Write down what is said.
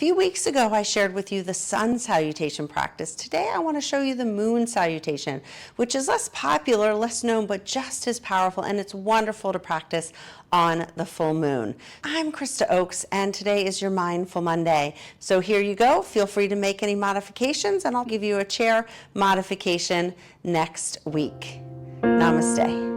few weeks ago, I shared with you the sun salutation practice. Today, I want to show you the moon salutation, which is less popular, less known, but just as powerful, and it's wonderful to practice on the full moon. I'm Krista Oakes, and today is your Mindful Monday. So here you go. Feel free to make any modifications, and I'll give you a chair modification next week. Namaste.